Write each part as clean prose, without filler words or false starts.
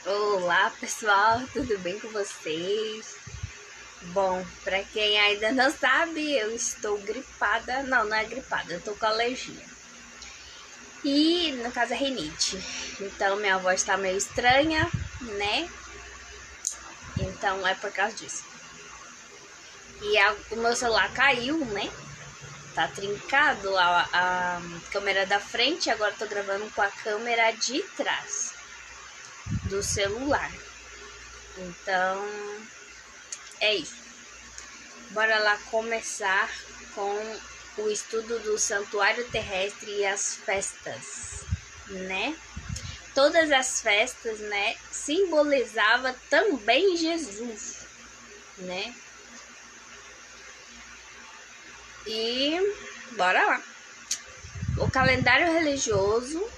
Olá pessoal, tudo bem com vocês? Bom, para quem ainda não sabe, eu estou gripada. Não é gripada, eu tô com alergia. E no caso é rinite. Então minha voz está meio estranha, né? Então é por causa disso. E o meu celular caiu, né? Tá trincado a câmera da frente, agora eu tô gravando com a câmera de trás do celular. Então é isso. Bora lá começar com o estudo do santuário terrestre e as festas, né? Todas as festas, né, simbolizava também Jesus, né? E bora lá. O calendário religioso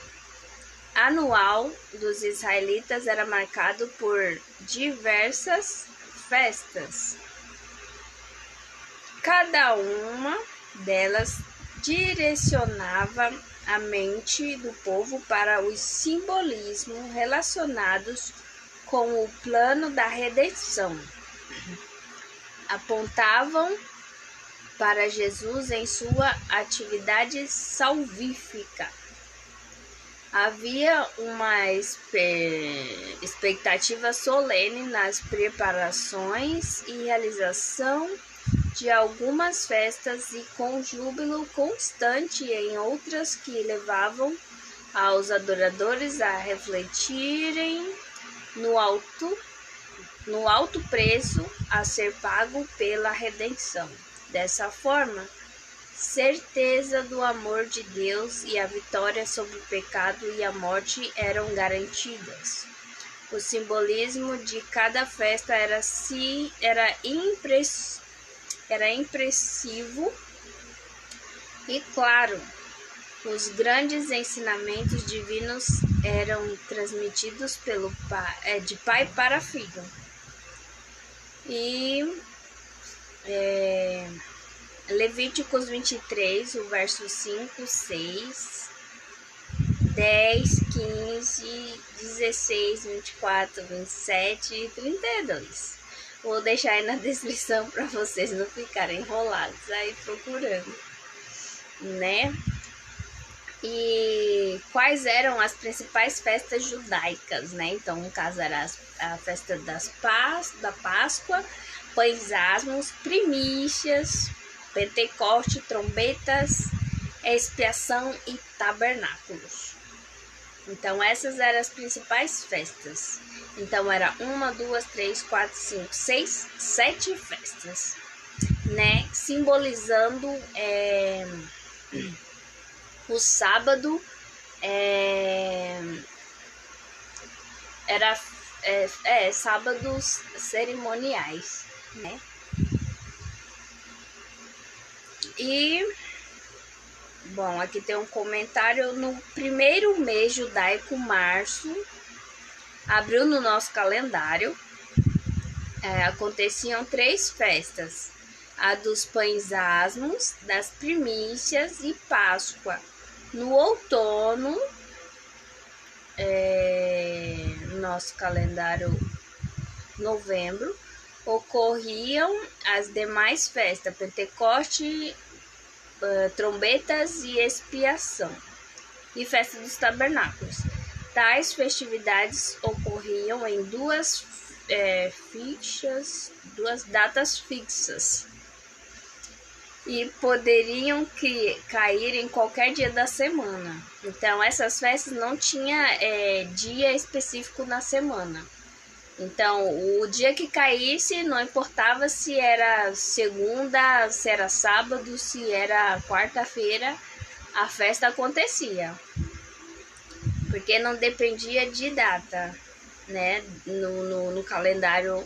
anual dos israelitas era marcado por diversas festas. Cada uma delas direcionava a mente do povo para os simbolismos relacionados com o plano da redenção. Apontavam para Jesus em sua atividade salvífica. Havia uma expectativa solene nas preparações e realização de algumas festas e com júbilo constante em outras que levavam aos adoradores a refletirem no alto preço a ser pago pela redenção. Dessa forma, certeza do amor de Deus e a vitória sobre o pecado e a morte eram garantidas. O simbolismo de cada festa era impressivo e claro, os grandes ensinamentos divinos eram transmitidos de pai para filho. E Levíticos 23, o verso 5, 6, 10, 15, 16, 24, 27 e 32. Vou deixar aí na descrição para vocês não ficarem enrolados aí procurando, né? E quais eram as principais festas judaicas, né? Então, no caso, era a festa da Páscoa, pães asmos, primícias, Pentecoste, trombetas, expiação e tabernáculos. Então, essas eram as principais festas. Então, era 1, 2, 3, 4, 5, 6, 7 festas, né? Simbolizando o sábado era sábados cerimoniais, né? E bom, aqui tem um comentário. No primeiro mês judaico, março, abriu no nosso calendário, aconteciam 3 festas: a dos pães asmos, das primícias e Páscoa. No outono, nosso calendário, novembro, ocorriam as demais festas: Pentecoste, trombetas e expiação, e festa dos tabernáculos. Tais festividades ocorriam em duas datas fixas e poderiam cair em qualquer dia da semana. Então, essas festas não tinha dia específico na semana. Então, o dia que caísse, não importava se era segunda, se era sábado, se era quarta-feira, a festa acontecia. Porque não dependia de data, né, no calendário.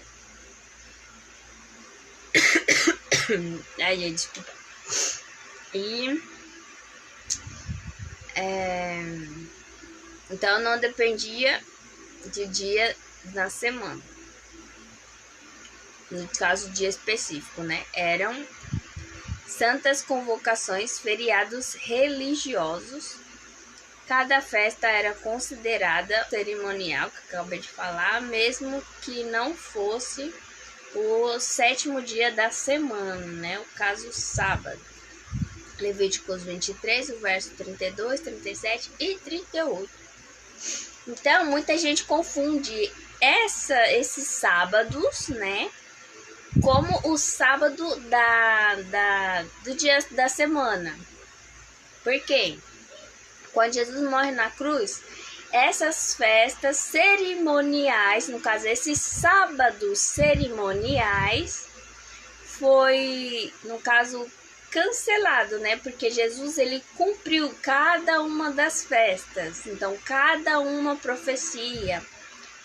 Ai, desculpa. E então não dependia de dia na semana. No caso, dia específico, né? Eram santas convocações, feriados religiosos, Cada festa era considerada cerimonial, que eu acabei de falar, mesmo que não fosse o 7º dia da semana, né? O caso sábado. Levíticos 23, o verso 32, 37 e 38. Então, muita gente confunde esses sábados, né? Como o sábado do dia da semana. Por quê? Quando Jesus morre na cruz, essas festas cerimoniais, no caso, esses sábados cerimoniais, foi, no caso, cancelado, né? Porque Jesus, ele cumpriu cada uma das festas. Então, cada uma profecia.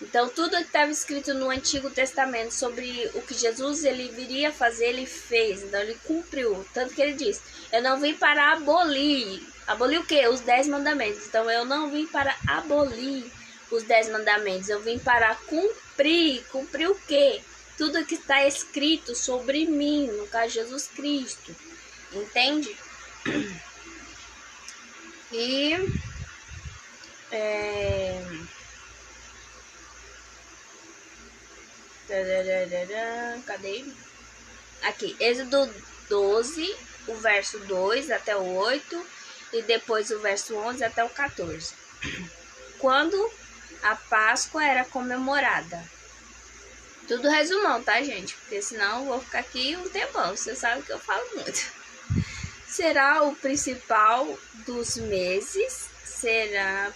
Então, tudo que estava escrito no Antigo Testamento sobre o que Jesus ele viria fazer, ele fez. Então, ele cumpriu. Tanto que ele disse, eu não vim para abolir. Abolir o quê? Os 10 mandamentos. Então, eu não vim para abolir os 10 mandamentos. Eu vim para cumprir. Cumprir o quê? Tudo que está escrito sobre mim, no caso, Jesus Cristo. Entende? E... cadê? Aqui, Êxodo 12, o verso 2 até o 8 e depois o verso 11 até o 14. Quando a Páscoa era comemorada. Tudo resumão, tá, gente? Porque senão eu vou ficar aqui um tempão. Você sabe que eu falo muito. Será o principal dos meses. Será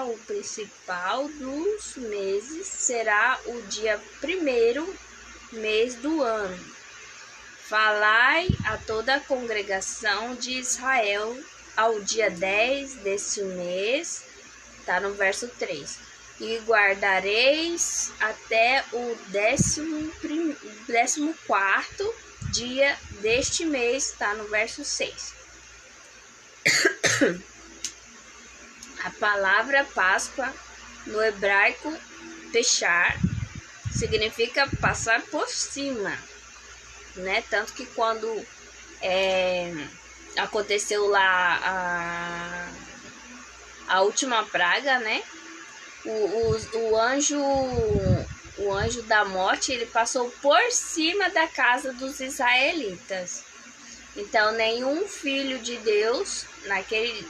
o principal dos meses. Será o dia 1º mês do ano. Falai a toda a congregação de Israel ao dia 10 deste mês. Tá no verso 3. E guardareis até o 14º dia deste mês, está no verso 6. A palavra Páscoa, no hebraico, pechar, significa passar por cima, né? Tanto que quando aconteceu lá a última praga, né? O anjo da morte, ele passou por cima da casa dos israelitas. Então, nenhum filho de Deus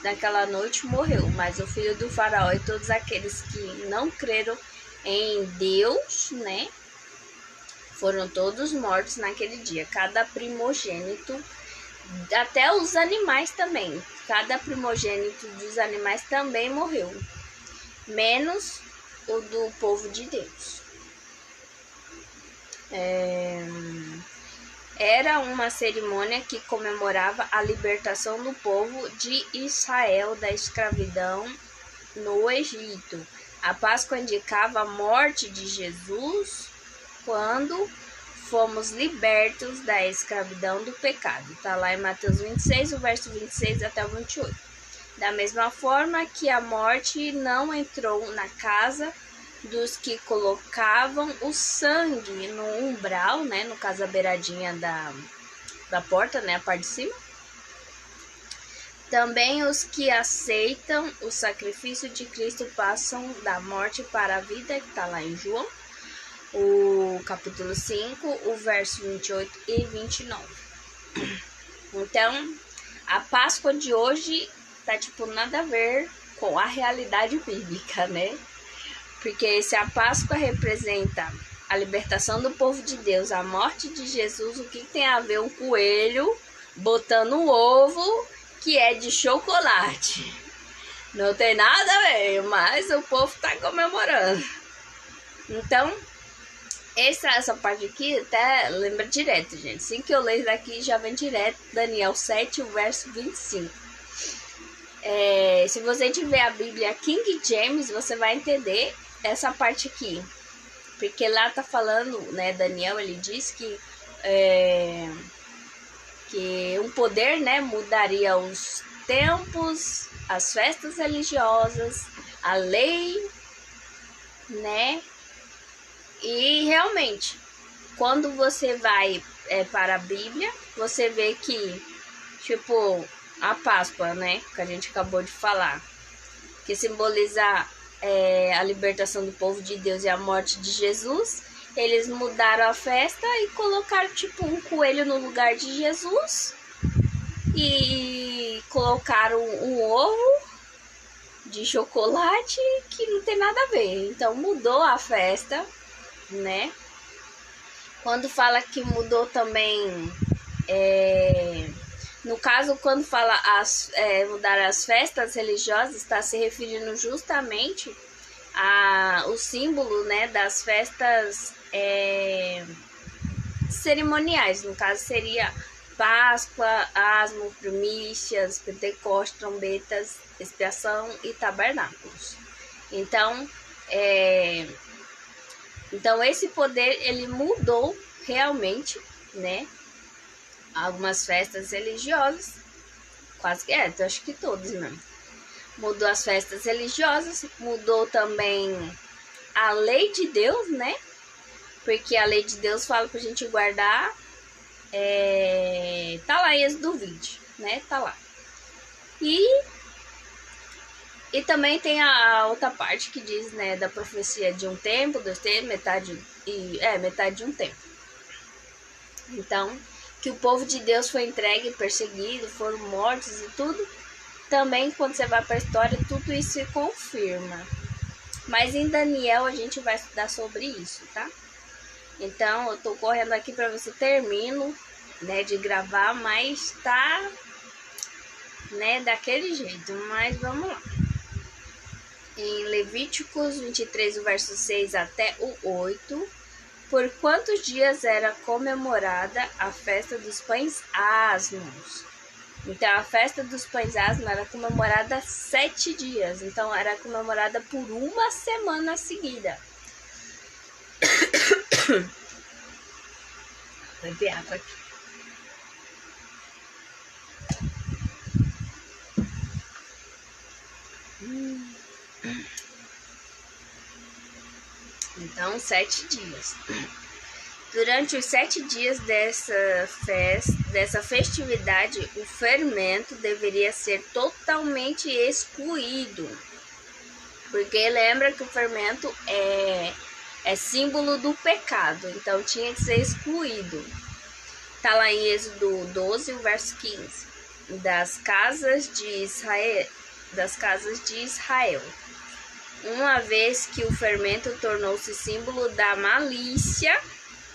naquela noite morreu, mas o filho do faraó e todos aqueles que não creram em Deus, né, foram todos mortos naquele dia. Cada primogênito, até os animais também, cada primogênito dos animais também morreu, menos o do povo de Deus. Era uma cerimônia que comemorava a libertação do povo de Israel da escravidão no Egito. A Páscoa indicava a morte de Jesus quando fomos libertos da escravidão do pecado. Está lá em Mateus 26, o verso 26 até o 28. Da mesma forma que a morte não entrou na casa dos que colocavam o sangue no umbral, né, no caso a beiradinha da porta, né, a parte de cima. Também os que aceitam o sacrifício de Cristo passam da morte para a vida, que está lá em João, o capítulo 5, o verso 28 e 29. Então, a Páscoa de hoje tá tipo nada a ver com a realidade bíblica, né? Porque se a Páscoa representa a libertação do povo de Deus, a morte de Jesus, o que tem a ver um coelho botando um ovo que é de chocolate? Não tem nada a ver, mas o povo tá comemorando. Então, essa parte aqui até lembra direto, gente. Assim que eu leio daqui, já vem direto Daniel 7, o verso 25. Se você tiver a Bíblia King James, você vai entender essa parte aqui, porque lá tá falando, né, Daniel, ele diz que um poder, né, mudaria os tempos, as festas religiosas, a lei, né, e realmente, quando você vai para a Bíblia, você vê que, tipo, a Páscoa, né? Que a gente acabou de falar. Que simboliza a libertação do povo de Deus e a morte de Jesus. Eles mudaram a festa e colocaram tipo um coelho no lugar de Jesus. E colocaram um ovo de chocolate que não tem nada a ver. Então mudou a festa, né? Quando fala que mudou também, no caso, quando fala mudar as festas religiosas, está se referindo justamente o símbolo, né, das festas cerimoniais. No caso seria Páscoa, Asmo, Primícias, Pentecostes, Trombetas, Expiação e Tabernáculos. Então, esse poder ele mudou realmente, né? Algumas festas religiosas, quase que acho que todas mesmo. Mudou as festas religiosas, mudou também a lei de Deus, né? Porque a lei de Deus fala pra gente guardar, tá lá em Êxodo 20, né? Tá lá. E também tem a outra parte que diz, né, da profecia de um tempo, 2 tempos, metade de um tempo. Então, que o povo de Deus foi entregue, perseguido, foram mortos e tudo. Também, quando você vai para a história, tudo isso se confirma. Mas em Daniel a gente vai estudar sobre isso, tá? Então, eu tô correndo aqui para ver se termino, né, de gravar, mas tá, né, daquele jeito. Mas vamos lá. Em Levíticos 23, o verso 6 até o 8, por quantos dias era comemorada a festa dos pães asmos? Então, a festa dos pães asmos era comemorada 7 dias. Então, era comemorada por uma semana seguida. Vou beber água aqui. Então, 7 dias. Durante os 7 dias dessa festividade, o fermento deveria ser totalmente excluído. Porque lembra que o fermento é símbolo do pecado, então tinha que ser excluído. Está lá em Êxodo 12, o verso 15. Das casas de Israel. Uma vez que o fermento tornou-se símbolo da malícia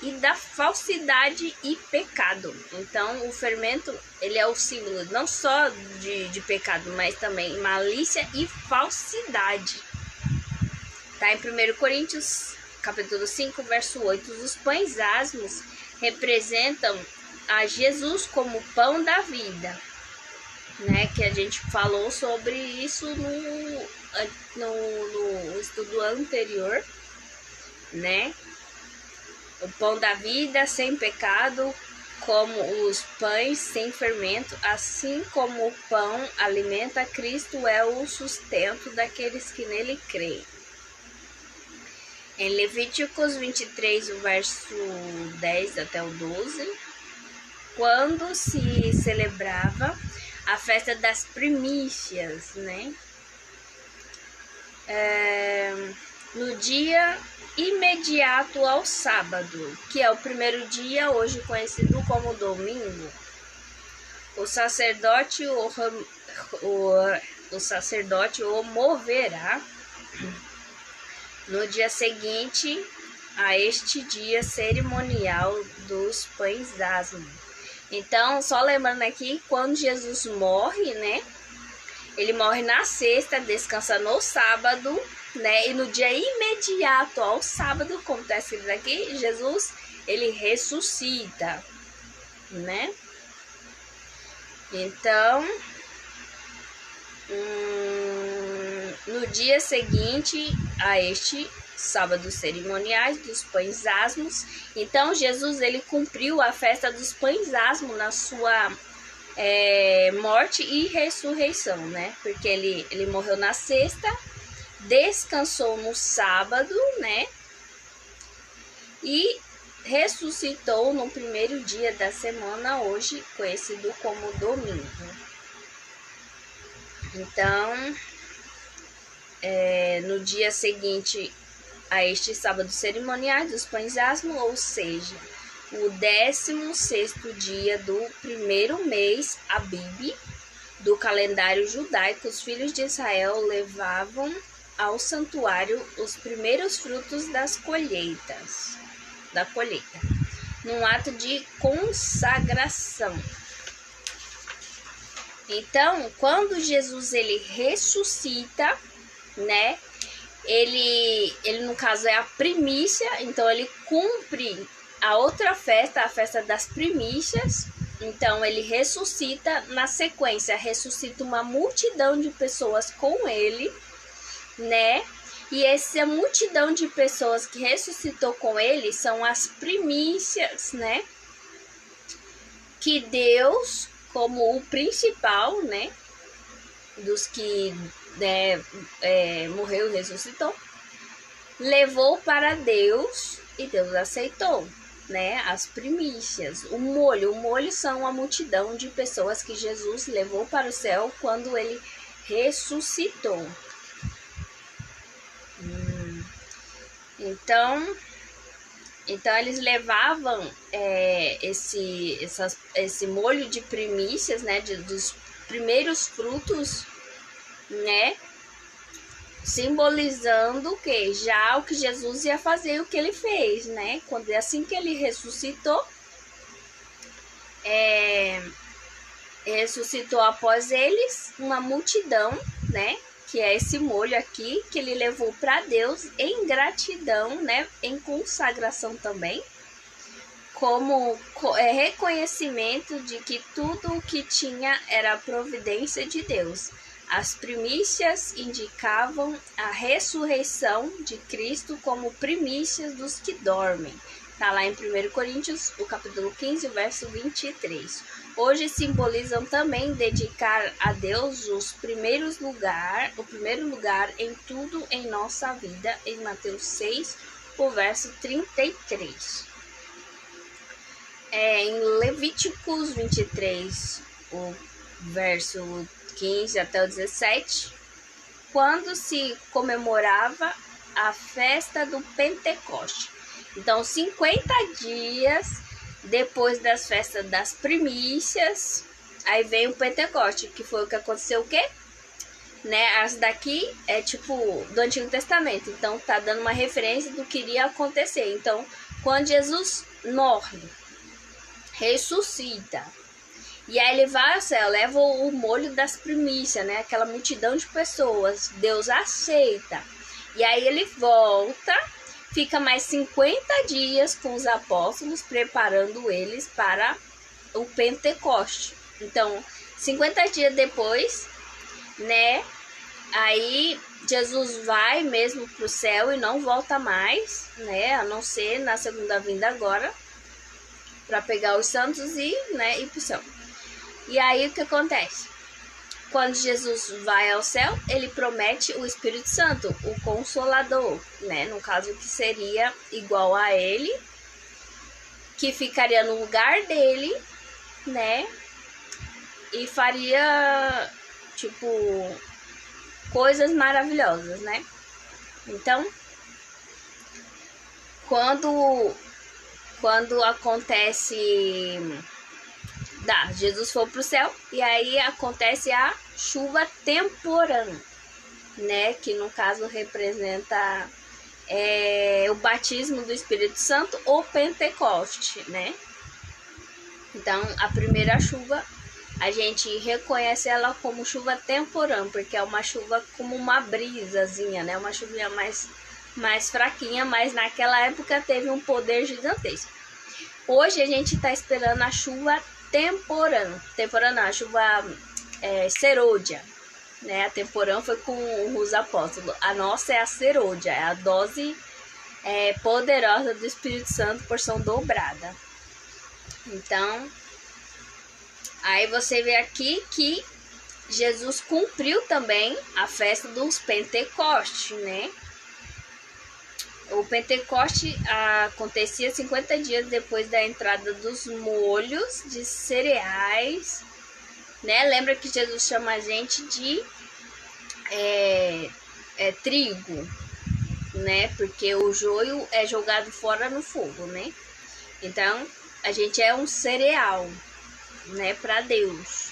e da falsidade e pecado. Então, o fermento, ele é o símbolo não só de pecado, mas também malícia e falsidade. Tá em 1 Coríntios, capítulo 5, verso 8. Os pães asmos representam a Jesus como pão da vida, né? Que a gente falou sobre isso no estudo anterior, né? O pão da vida sem pecado, como os pães sem fermento, assim como o pão alimenta Cristo, é o sustento daqueles que nele creem. Em Levíticos 23, o verso 10 até o 12, quando se celebrava a festa das primícias, né? No dia imediato ao sábado, que é o primeiro dia, hoje conhecido como domingo, o sacerdote o moverá no dia seguinte a este dia cerimonial dos pães asmos. Então, só lembrando aqui, quando Jesus morre, né? Ele morre na sexta, descansa no sábado, né? E no dia imediato ao sábado, como está escrito aqui, Jesus, ele ressuscita, né? Então, no dia seguinte a este sábado cerimoniais dos pães asmos, então Jesus, ele cumpriu a festa dos pães asmos na sua morte e ressurreição, né? Porque ele morreu na sexta, descansou no sábado, né? E ressuscitou no primeiro dia da semana, hoje conhecido como domingo. Então, no dia seguinte a este sábado cerimonial dos pães asmos, ou seja, o 16º dia do primeiro mês Abib do calendário judaico, os filhos de Israel levavam ao santuário os primeiros frutos da colheita, num ato de consagração. Então, quando Jesus ele ressuscita, né? Ele no caso é a primícia, então ele cumpre a outra festa, a festa das primícias. Então ele ressuscita, na sequência ressuscita uma multidão de pessoas com ele, né? E essa multidão de pessoas que ressuscitou com ele são as primícias, né? Que Deus, como o principal, né? Dos que morreu e ressuscitou, levou para Deus e Deus aceitou, né? As primícias, o molho são a multidão de pessoas que Jesus levou para o céu quando ele ressuscitou. Então eles levavam esse molho de primícias, né? Dos primeiros frutos, né? Simbolizando o que? Já o que Jesus ia fazer, o que ele fez, né? Quando assim que ele ressuscitou, ressuscitou após eles uma multidão, né? Que é esse molho aqui que ele levou para Deus em gratidão, né? Em consagração também, como reconhecimento de que tudo o que tinha era a providência de Deus. As primícias indicavam a ressurreição de Cristo como primícias dos que dormem. Está lá em 1 Coríntios, o capítulo 15, verso 23. Hoje simbolizam também dedicar a Deus o primeiro lugar em tudo em nossa vida, em Mateus 6, o verso 33. Em Levíticos 23, o verso 15 até o 17, quando se comemorava a festa do Pentecoste. Então, 50 dias depois das festas das primícias, aí vem o Pentecoste, que foi o que aconteceu o quê? Né? As daqui é tipo do Antigo Testamento, então tá dando uma referência do que iria acontecer. Então, quando Jesus morre, ressuscita, e aí ele vai ao céu, leva o molho das primícias, né? Aquela multidão de pessoas, Deus aceita. E aí ele volta, fica mais 50 dias com os apóstolos, preparando eles para o Pentecoste. Então, 50 dias depois, né? Aí Jesus vai mesmo para o céu e não volta mais, né? A não ser na segunda vinda agora, para pegar os santos e, né, ir para o céu. E aí o que acontece? Quando Jesus vai ao céu, ele promete o Espírito Santo, o Consolador, né? No caso que seria igual a ele, que ficaria no lugar dele, né? E faria, tipo, coisas maravilhosas, né? Então, quando acontece... Jesus foi pro céu e aí acontece a chuva temporã, né? Que no caso representa o batismo do Espírito Santo ou Pentecoste, né? Então, a primeira chuva, a gente reconhece ela como chuva temporã, porque é uma chuva como uma brisazinha, né? Uma chuvinha mais fraquinha, mas naquela época teve um poder gigantesco. Hoje a gente tá esperando a chuva temporã não, a chuva serôdia, né? A temporã foi com os apóstolos, a nossa é a serôdia, é a dose poderosa do Espírito Santo, porção dobrada. Então, aí você vê aqui que Jesus cumpriu também a festa dos Pentecostes, né? O Pentecoste acontecia 50 dias depois da entrada dos molhos de cereais, né? Lembra que Jesus chama a gente de trigo, né? Porque o joio é jogado fora no fogo, né? Então, a gente é um cereal, né, para Deus.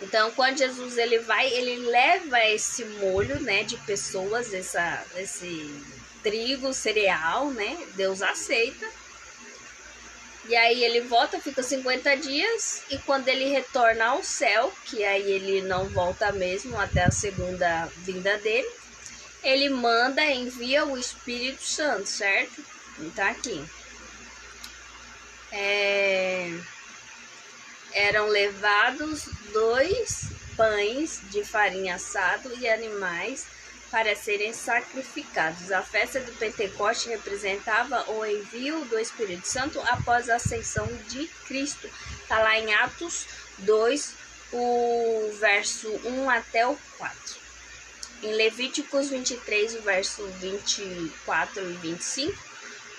Então, quando Jesus ele leva esse molho, né, de pessoas, esse trigo, cereal, né? Deus aceita. E aí ele volta, fica 50 dias, e quando ele retorna ao céu, que aí ele não volta mesmo até a segunda vinda dele, ele envia o Espírito Santo, certo? Então aqui. Eram levados 2 pães de farinha assado e animais para serem sacrificados. A festa do Pentecoste representava o envio do Espírito Santo após a ascensão de Cristo. Está lá em Atos 2, o verso 1 até o 4. Em Levíticos 23, o verso 24 e 25,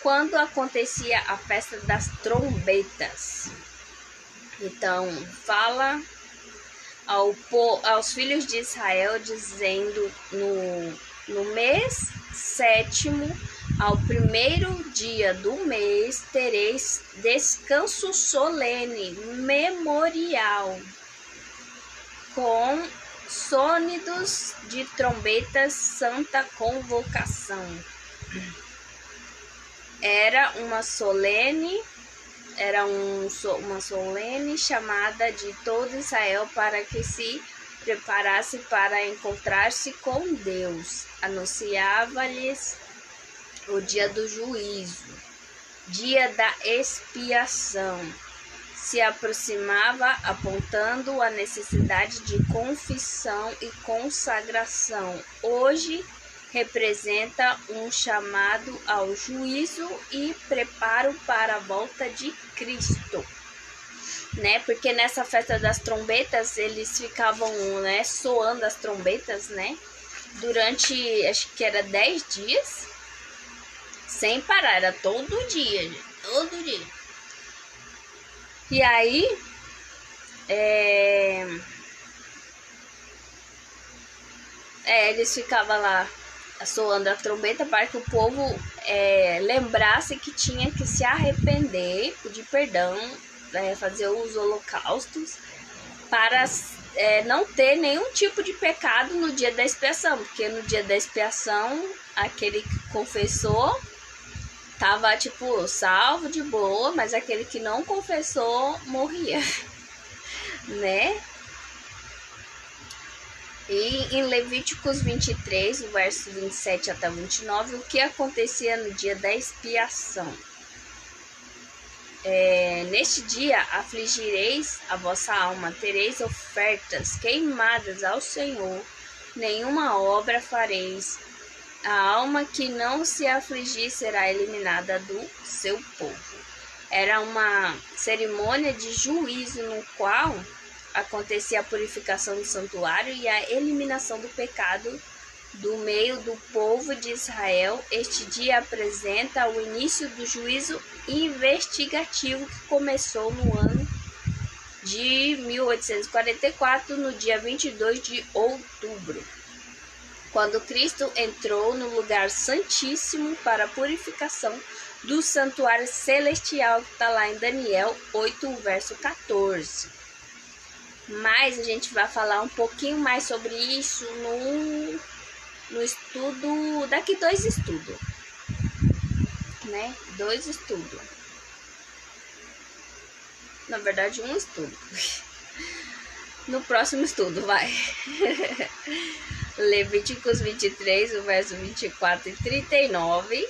quando acontecia a festa das trombetas. Então, fala aos filhos de Israel, dizendo, no mês 7º, ao primeiro dia do mês, tereis descanso solene, memorial, com sônidos de trombetas, santa convocação. Era uma solene chamada de todo Israel para que se preparasse para encontrar-se com Deus. Anunciava-lhes o dia do juízo, dia da expiação. Se aproximava, apontando a necessidade de confissão e consagração. Hoje representa um chamado ao juízo e preparo para a volta de Cristo, né? Porque nessa festa das trombetas eles ficavam, né, soando as trombetas, né? Durante, acho que era 10 dias, sem parar, era todo dia. E aí, eles ficavam lá soando a trombeta para que o povo lembrasse que tinha que se arrepender, pedir perdão, fazer os holocaustos, para não ter nenhum tipo de pecado no dia da expiação, porque no dia da expiação, aquele que confessou tava tipo salvo de boa, mas aquele que não confessou morria, né? E em Levíticos 23, o verso 27 até 29, o que acontecia no dia da expiação? Neste dia afligireis a vossa alma, tereis ofertas queimadas ao Senhor, nenhuma obra fareis. A alma que não se afligir será eliminada do seu povo. Era uma cerimônia de juízo no qual acontecia a purificação do santuário e a eliminação do pecado do meio do povo de Israel. Este dia apresenta o início do juízo investigativo que começou no ano de 1844, no dia 22 de outubro, quando Cristo entrou no lugar santíssimo para a purificação do santuário celestial, que está lá em Daniel 8, verso 14. Mas a gente vai falar um pouquinho mais sobre isso no estudo, daqui 2 estudos, né? 2 estudos. Na verdade, 1 estudo. No próximo estudo, vai. Levíticos 23, o verso 24 e 39.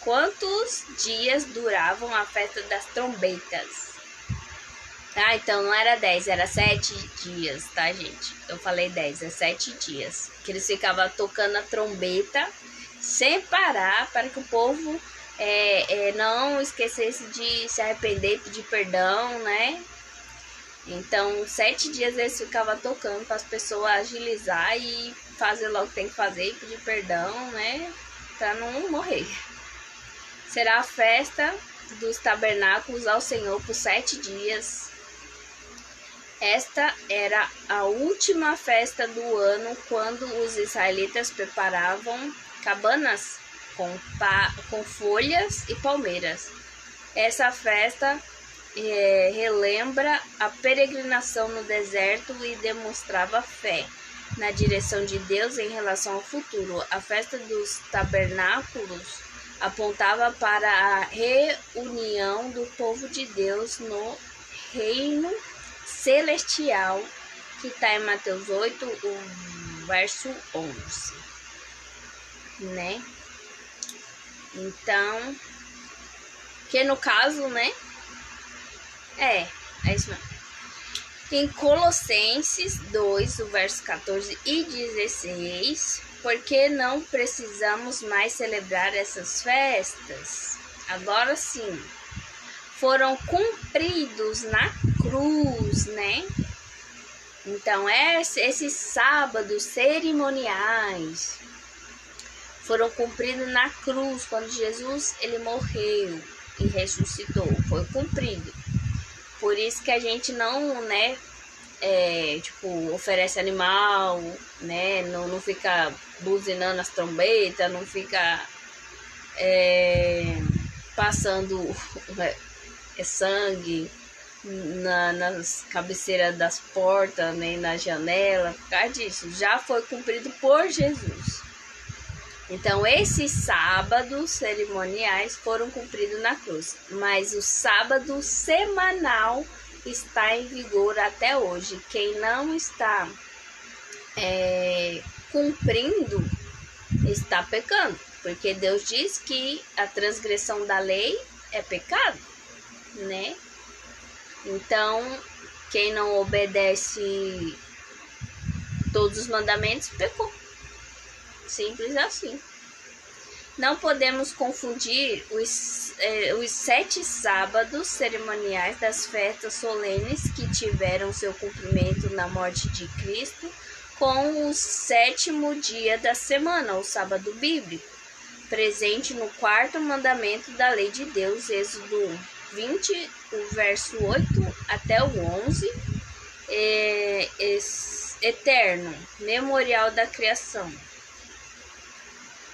Quantos dias duravam a festa das trombetas? Tá, então não era 10, era 7 dias, tá, gente? Eu falei 10, é 7 dias. Que eles ficavam tocando a trombeta sem parar, para que o povo não esquecesse de se arrepender e pedir perdão, né? Então, 7 dias eles ficavam tocando para as pessoas agilizar e fazer logo o que tem que fazer e pedir perdão, né? Para não morrer. Será a festa dos tabernáculos ao Senhor por 7 dias. Esta era a última festa do ano, quando os israelitas preparavam cabanas com folhas e palmeiras. Essa festa relembra a peregrinação no deserto e demonstrava fé na direção de Deus em relação ao futuro. A festa dos tabernáculos apontava para a reunião do povo de Deus no reino celestial, que está em Mateus 8, o verso 11, né? Então, que no caso, né? É isso mesmo. Em Colossenses 2, o verso 14 e 16, porque não precisamos mais celebrar essas festas. Agora sim, foram cumpridos na cruz, né? Então, esses sábados cerimoniais foram cumpridos na cruz, quando Jesus ele morreu e ressuscitou, foi cumprido. Por isso que a gente não, né, oferece animal, né, não fica buzinando as trombetas, não fica passando sangue nas cabeceiras das portas, nem na janela, por causa disso. Já foi cumprido por Jesus. Então, esses sábados cerimoniais foram cumpridos na cruz, mas o sábado semanal está em vigor até hoje. Quem não está cumprindo está pecando, porque Deus diz que a transgressão da lei é pecado, né? Então, quem não obedece todos os mandamentos pecou. Simples assim. Não podemos confundir os 7 sábados cerimoniais das festas solenes que tiveram seu cumprimento na morte de Cristo com o 7º dia da semana, o sábado bíblico, presente no 4º mandamento da lei de Deus, Êxodo 20, o verso 8 até o 11, eterno, memorial da criação.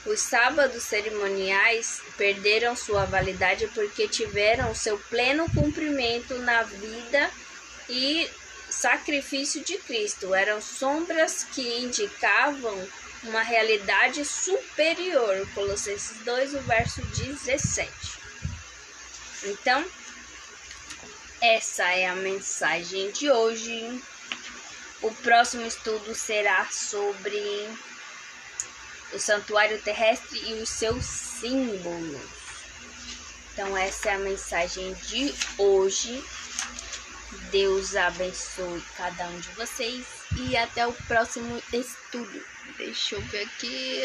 Os sábados cerimoniais perderam sua validade porque tiveram seu pleno cumprimento na vida e sacrifício de Cristo. Eram sombras que indicavam uma realidade superior. Colossenses 2, o verso 17. Então, essa é a mensagem de hoje. O próximo estudo será sobre o santuário terrestre e os seus símbolos. Então, essa é a mensagem de hoje. Deus abençoe cada um de vocês e até o próximo estudo. Deixa eu ver aqui.